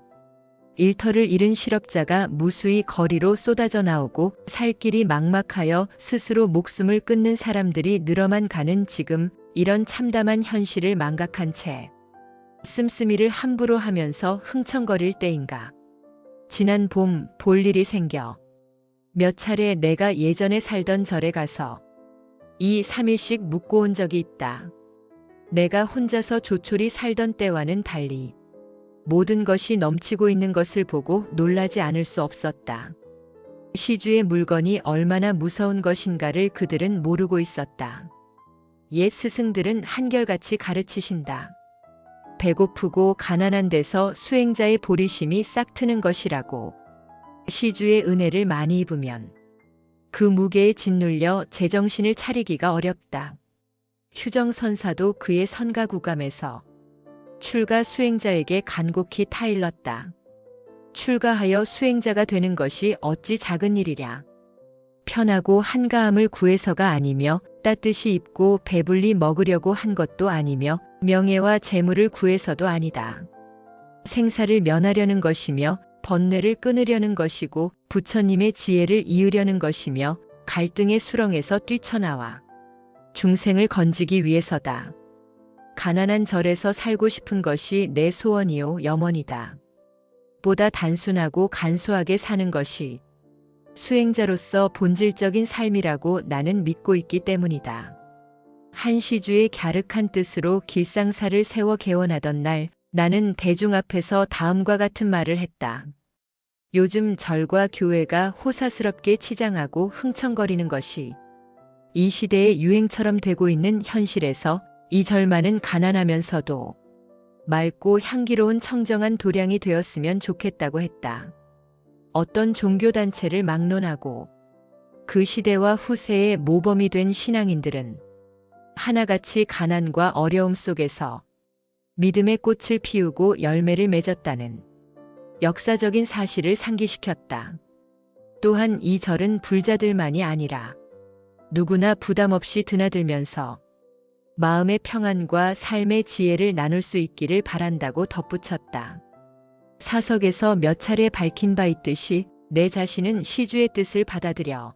일터를 잃은 실업자가 무수히 거리로 쏟아져 나오고 살 길이 막막하여 스스로 목숨을 끊는 사람들이 늘어만 가는 지금 이런 참담한 현실을 망각한 채 씀씀이를 함부로 하면서 흥청거릴 때인가. 지난 봄 볼 일이 생겨 몇 차례 내가 예전에 살던 절에 가서 2, 3일씩 묵고 온 적이 있다. 내가 혼자서 조촐히 살던 때와는 달리 모든 것이 넘치고 있는 것을 보고 놀라지 않을 수 없었다. 시주의 물건이 얼마나 무서운 것인가를 그들은 모르고 있었다. 옛 스승들은 한결같이 가르치신다. 배고프고 가난한 데서 수행자의 보리심이 싹 트는 것이라고. 시주의 은혜를 많이 입으면 그 무게에 짓눌려 제정신을 차리기가 어렵다. 휴정선사도 그의 선가구감에서 출가 수행자에게 간곡히 타일렀다. 출가하여 수행자가 되는 것이 어찌 작은 일이랴. 편하고 한가함을 구해서가 아니며 따뜻이 입고 배불리 먹으려고 한 것도 아니며 명예와 재물을 구해서도 아니다. 생사를 면하려는 것이며 번뇌를 끊으려는 것이고 부처님의 지혜를 이으려는 것이며 갈등의 수렁에서 뛰쳐나와 중생을 건지기 위해서다. 가난한 절에서 살고 싶은 것이 내 소원이요 염원이다. 보다 단순하고 간소하게 사는 것이 수행자로서 본질적인 삶이라고 나는 믿고 있기 때문이다. 한 시주의 갸륵한 뜻으로 길상사를 세워 개원하던 날 나는 대중 앞에서 다음과 같은 말을 했다. 요즘 절과 교회가 호사스럽게 치장하고 흥청거리는 것이 이 시대의 유행처럼 되고 있는 현실에서 이 절만은 가난하면서도 맑고 향기로운 청정한 도량이 되었으면 좋겠다고 했다. 어떤 종교단체를 막론하고 그 시대와 후세의 모범이 된 신앙인들은 하나같이 가난과 어려움 속에서 믿음의 꽃을 피우고 열매를 맺었다는 역사적인 사실을 상기시켰다. 또한 이 절은 불자들만이 아니라 누구나 부담 없이 드나들면서 마음의 평안과 삶의 지혜를 나눌 수 있기를 바란다고 덧붙였다. 사석에서 몇 차례 밝힌 바 있듯이 내 자신은 시주의 뜻을 받아들여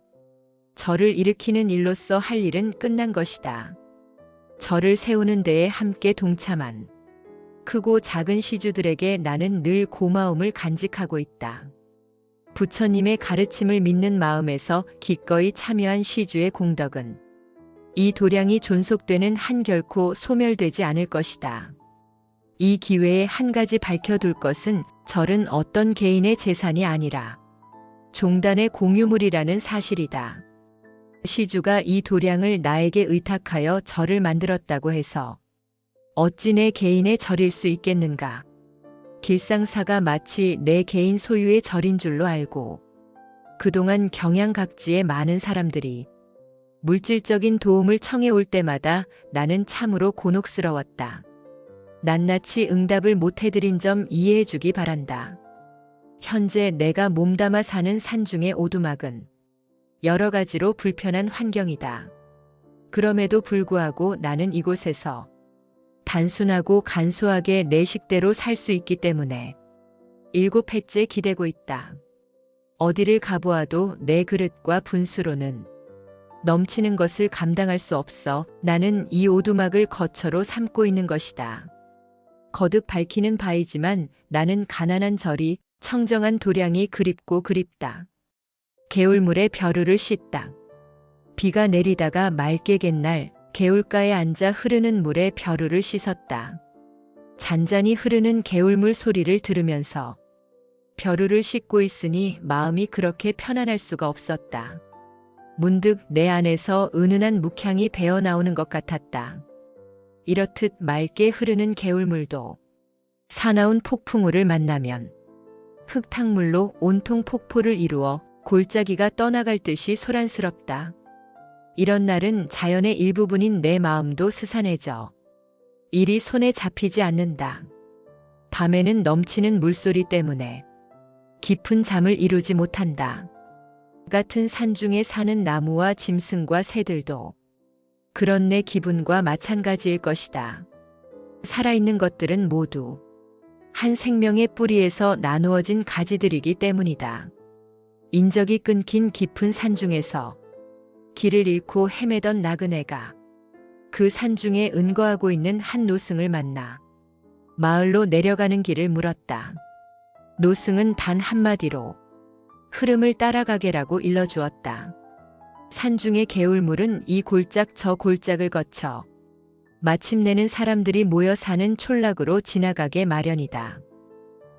절을 일으키는 일로서 할 일은 끝난 것이다. 절을 세우는 데에 함께 동참한 크고 작은 시주들에게 나는 늘 고마움을 간직하고 있다. 부처님의 가르침을 믿는 마음에서 기꺼이 참여한 시주의 공덕은 이 도량이 존속되는 한 결코 소멸되지 않을 것이다. 이 기회에 한 가지 밝혀둘 것은 절은 어떤 개인의 재산이 아니라 종단의 공유물이라는 사실이다. 시주가 이 도량을 나에게 의탁하여 절을 만들었다고 해서 어찌 내 개인의 절일 수 있겠는가? 길상사가 마치 내 개인 소유의 절인 줄로 알고 그동안 경양각지의 많은 사람들이 물질적인 도움을 청해 올 때마다 나는 참으로 곤혹스러웠다. 낱낱이 응답을 못 해드린 점 이해해 주기 바란다. 현재 내가 몸담아 사는 산중의 오두막은 여러 가지로 불편한 환경이다. 그럼에도 불구하고 나는 이곳에서 단순하고 간소하게 내 식대로 살 수 있기 때문에 7해째 기대고 있다. 어디를 가보아도 내 그릇과 분수로는 넘치는 것을 감당할 수 없어 나는 이 오두막을 거처로 삼고 있는 것이다. 거듭 밝히는 바이지만 나는 가난한 절이 청정한 도량이 그립고 그립다. 개울물에 벼루를 씻다. 비가 내리다가 맑게 갠 날 개울가에 앉아 흐르는 물에 벼루를 씻었다. 잔잔히 흐르는 개울물 소리를 들으면서 벼루를 씻고 있으니 마음이 그렇게 편안할 수가 없었다. 문득 내 안에서 은은한 묵향이 배어나오는 것 같았다. 이렇듯 맑게 흐르는 개울물도 사나운 폭풍우를 만나면 흙탕물로 온통 폭포를 이루어 골짜기가 떠나갈 듯이 소란스럽다. 이런 날은 자연의 일부분인 내 마음도 스산해져 일이 손에 잡히지 않는다. 밤에는 넘치는 물소리 때문에 깊은 잠을 이루지 못한다. 같은 산중에 사는 나무와 짐승과 새들도 그런 내 기분과 마찬가지일 것이다. 살아있는 것들은 모두 한 생명의 뿌리에서 나누어진 가지들이기 때문이다. 인적이 끊긴 깊은 산중에서 길을 잃고 헤매던 나그네가 그 산중에 은거하고 있는 한 노승을 만나 마을로 내려가는 길을 물었다. 노승은 단 한마디로 흐름을 따라가게라고 일러주었다. 산중의 개울물은 이 골짝 저 골짝을 거쳐 마침내는 사람들이 모여 사는 촌락으로 지나가게 마련이다.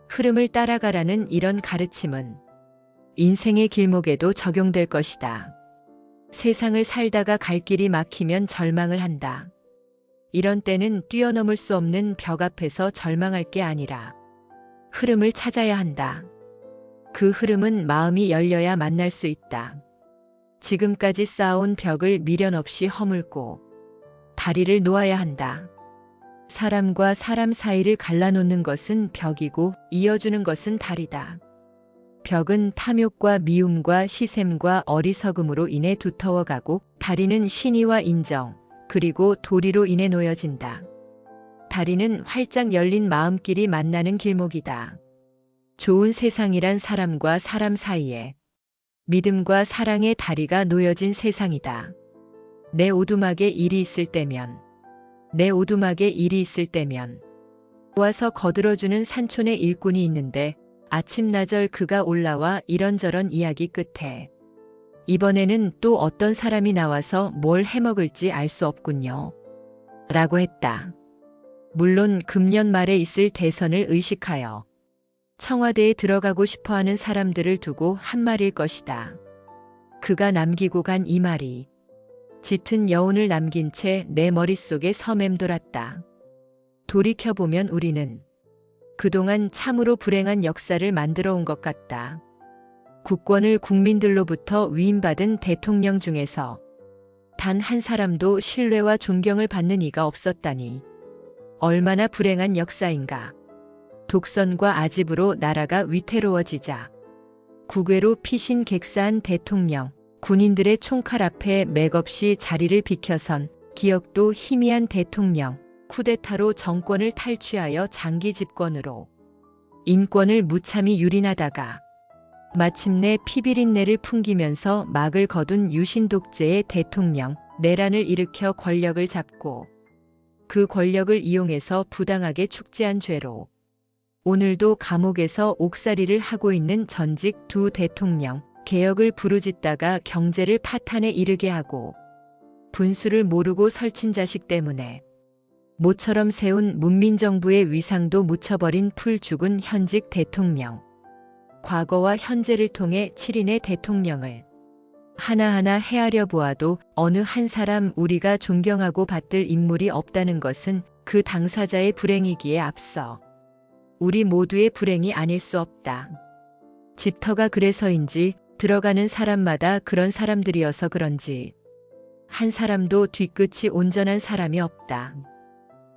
흐름을 따라가라는 이런 가르침은 인생의 길목에도 적용될 것이다. 세상을 살다가 갈 길이 막히면 절망을 한다. 이런 때는 뛰어넘을 수 없는 벽 앞에서 절망할 게 아니라 흐름을 찾아야 한다. 그 흐름은 마음이 열려야 만날 수 있다. 지금까지 쌓아온 벽을 미련 없이 허물고 다리를 놓아야 한다. 사람과 사람 사이를 갈라놓는 것은 벽이고 이어주는 것은 다리다. 벽은 탐욕과 미움과 시샘과 어리석음으로 인해 두터워가고 다리는 신의와 인정 그리고 도리로 인해 놓여진다. 다리는 활짝 열린 마음끼리 만나는 길목이다. 좋은 세상이란 사람과 사람 사이에 믿음과 사랑의 다리가 놓여진 세상이다. 내 오두막에 일이 있을 때면 와서 거들어주는 산촌의 일꾼이 있는데 아침나절 그가 올라와 이런저런 이야기 끝에 이번에는 또 어떤 사람이 나와서 뭘 해먹을지 알 수 없군요. 라고 했다. 물론 금년 말에 있을 대선을 의식하여 청와대에 들어가고 싶어하는 사람들을 두고 한 말일 것이다. 그가 남기고 간 이 말이 짙은 여운을 남긴 채 내 머릿속에 서맴돌았다. 돌이켜보면 우리는 그동안 참으로 불행한 역사를 만들어 온 것 같다. 국권을 국민들로부터 위임받은 대통령 중에서 단 한 사람도 신뢰와 존경을 받는 이가 없었다니 얼마나 불행한 역사인가. 독선과 아집으로 나라가 위태로워지자 국외로 피신객사한 대통령, 군인들의 총칼 앞에 맥없이 자리를 비켜선 기억도 희미한 대통령, 쿠데타로 정권을 탈취하여 장기 집권으로 인권을 무참히 유린하다가 마침내 피비린내를 풍기면서 막을 거둔 유신 독재의 대통령, 내란을 일으켜 권력을 잡고 그 권력을 이용해서 부당하게 축제한 죄로 오늘도 감옥에서 옥살이를 하고 있는 전직 두 대통령, 개혁을 부르짖다가 경제를 파탄에 이르게 하고 분수를 모르고 설친 자식 때문에 모처럼 세운 문민정부의 위상도 묻혀버린 풀 죽은 현직 대통령. 과거와 현재를 통해 7인의 대통령을 하나하나 헤아려 보아도 어느 한 사람 우리가 존경하고 받들 인물이 없다는 것은 그 당사자의 불행이기에 앞서 우리 모두의 불행이 아닐 수 없다. 집터가 그래서인지 들어가는 사람마다 그런 사람들이어서 그런지 한 사람도 뒤끝이 온전한 사람이 없다.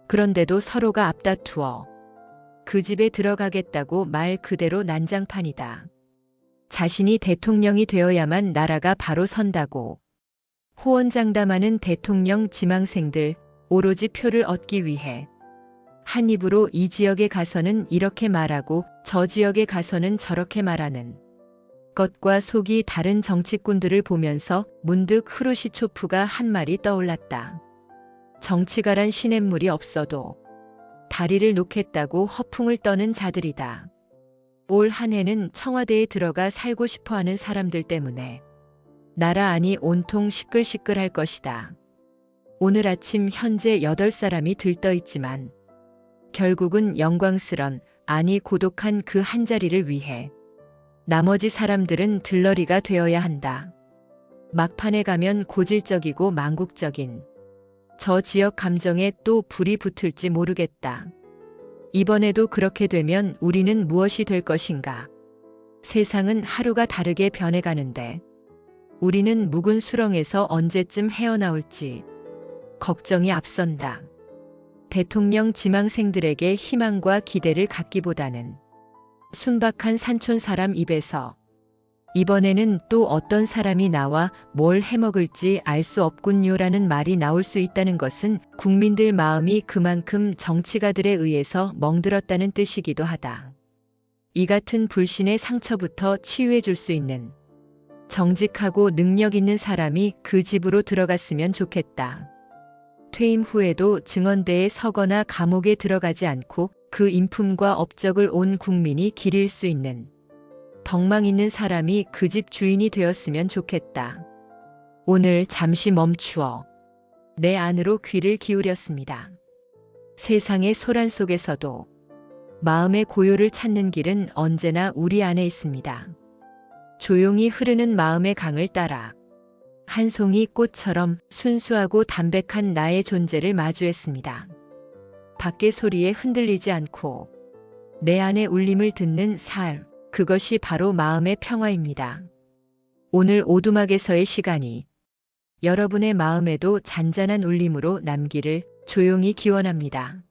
그런데도 서로가 앞다투어 그 집에 들어가겠다고 말 그대로 난장판이다. 자신이 대통령이 되어야만 나라가 바로 선다고 호언장담하는 대통령 지망생들, 오로지 표를 얻기 위해 한 입으로 이 지역에 가서는 이렇게 말하고 저 지역에 가서는 저렇게 말하는 것과 속이 다른 정치꾼들을 보면서 문득 후르시초프가 한 말이 떠올랐다. 정치가란 시냇물이 없어도 다리를 놓겠다고 허풍을 떠는 자들이다. 올 한 해는 청와대에 들어가 살고 싶어하는 사람들 때문에 나라 안이 온통 시끌시끌할 것이다. 오늘 아침 현재 8사람이 들떠 있지만 결국은 영광스런, 아니 고독한 그 한 자리를 위해 나머지 사람들은 들러리가 되어야 한다. 막판에 가면 고질적이고 망국적인 저 지역 감정에 또 불이 붙을지 모르겠다. 이번에도 그렇게 되면 우리는 무엇이 될 것인가? 세상은 하루가 다르게 변해가는데 우리는 묵은 수렁에서 언제쯤 헤어나올지 걱정이 앞선다. 대통령 지망생들에게 희망과 기대를 갖기보다는 순박한 산촌 사람 입에서 이번에는 또 어떤 사람이 나와 뭘 해먹을지 알 수 없군요라는 말이 나올 수 있다는 것은 국민들 마음이 그만큼 정치가들에 의해서 멍들었다는 뜻이기도 하다. 이 같은 불신의 상처부터 치유해 줄 수 있는 정직하고 능력 있는 사람이 그 집으로 들어갔으면 좋겠다. 퇴임 후에도 증언대에 서거나 감옥에 들어가지 않고 그 인품과 업적을 온 국민이 기릴 수 있는 덕망 있는 사람이 그 집 주인이 되었으면 좋겠다. 오늘 잠시 멈추어 내 안으로 귀를 기울였습니다. 세상의 소란 속에서도 마음의 고요를 찾는 길은 언제나 우리 안에 있습니다. 조용히 흐르는 마음의 강을 따라 한 송이 꽃처럼 순수하고 담백한 나의 존재를 마주했습니다. 밖의 소리에 흔들리지 않고 내 안의 울림을 듣는 삶, 그것이 바로 마음의 평화입니다. 오늘 오두막에서의 시간이 여러분의 마음에도 잔잔한 울림으로 남기를 조용히 기원합니다.